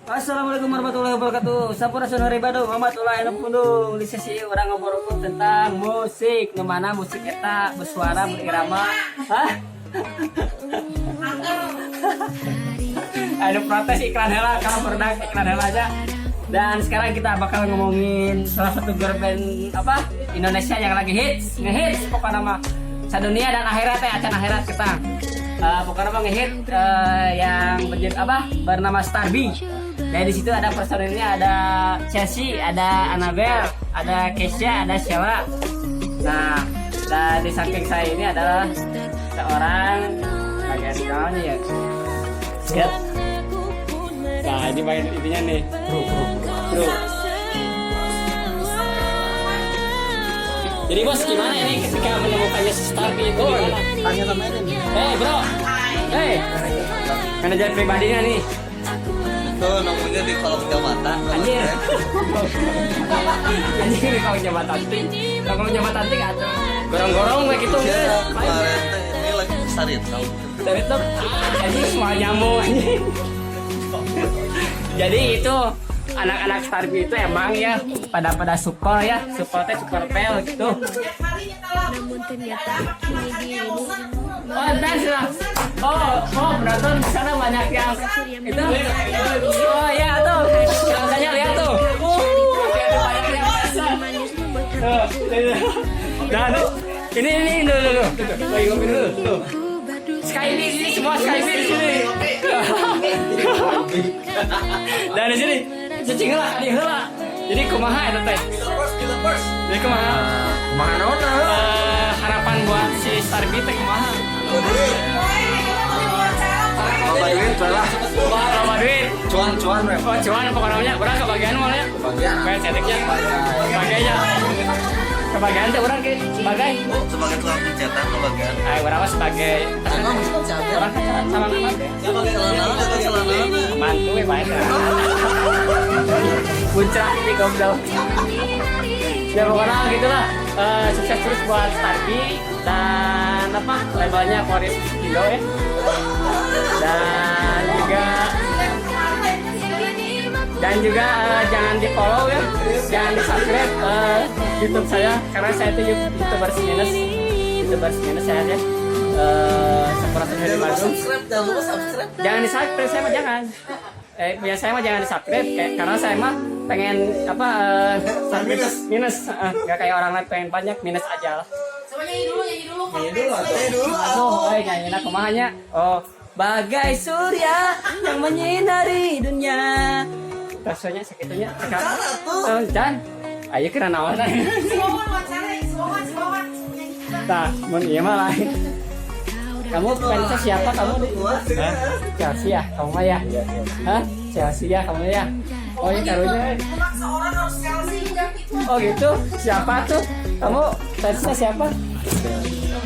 Assalamualaikum warahmatullahi wabarakatuh. Sampurasun hari Bandung, warahmatullahi wabarakatuh. Di sesi orang ngobrol tentang musik, mana musik eta bersuara berirama. Hah? Ada protes iklan hela, kalau produk iklan hela aja. Dan sekarang kita bakal ngomongin salah satu girl band Indonesia yang lagi ngehits pokoknya mah sadunia dan akhirat acan akhirat kita. Pokoknya mah ngehit yang bernama Starby. Dan di situ ada personilnya, ada Chelsea, ada Annabelle, ada Kesha, ada Sheila. Nah, dan di samping saya ini adalah seorang bagian namanya ya. Siap. Nah, ini bagian intinya nih. Bro. Jadi bos gimana ini ketika menemukannya Starby itu? Tanya sama ini. Bro. Manajer pribadinya nih. Tuh nomornya di kolom jabatan. Anjir di kolong jabatan kalau jabatan ting ada gorong-gorong kayak gitu Kemarin ini lagi sarit tau. dari itu anjing semua nyamuk anjing. Jadi itu anak-anak Starby itu emang ya pada super ya, supportnya super pel gitu. Namun ternyata kini Nice lah. Penonton di sana banyak yang itu. Oh ya tuh, katanya lihat tuh. Banyak yang nah, ini dulu. Lagi ngopi dulu. Tuh. Skybeam ini semua Skybeam di sini. Dan di sini cacing heula, di heula. Jadi kumaha eta teh? Jadi kumaha? Kumaha naon? Harapan buat si Starby teh kumaha? Loba duit lah. Loba duit. Cuan we. Oh, cuan pokoknya namanya. Urang kebagian mah ya. Kebagian. Kayak ceteknya. Sebagainya. Kebagian teh urang ke sebagai Sebagai tukang pencetak kebagian. urang mah sebagai orang sama nama teh. Selana. Mantu we bae. Puncak di goblok. Ya pokoknya gitulah. Sukses terus buat Starby dan labelnya Koris Kilo ya. Dan juga jangan di follow ya, jangan di subscribe YouTube saya karena saya itu YouTubers minus saya ya. Sampurasun dari Bandung. Jangan lupa subscribe. Jangan di subscribe, saya mah jangan. Biasanya mah jangan di subscribe karena saya mah pengen minus nggak kayak orang lain pengen banyak minus aja lah. Nyanyi dulu. Nyanyi nak kumahanya. Bagai surya yang menyinari dunia. Rasanya sakitnya sekarang. Jan, ayo kira naon. Nah, mun ieu mah lain. Kamu fansnya siapa kamu? Chelsea ya, kamu mah ya? Hah? Chelsea ya, kamu ya? Oh ini karunya. Oh gitu, siapa tuh? Kamu fansnya siapa?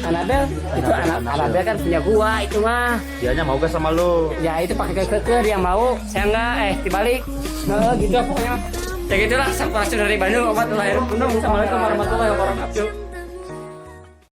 Annabelle? Itu Annabelle kan punya gua itu mah. Dianya mau gak sama lu? Ya itu pakai keker dia mau, saya enggak dibalik. Nah, gitu pokoknya. Ya gitulah, sampurasun dari Bandung, obat lahir penuh. Assalamualaikum warahmatullahi wabarakatuh.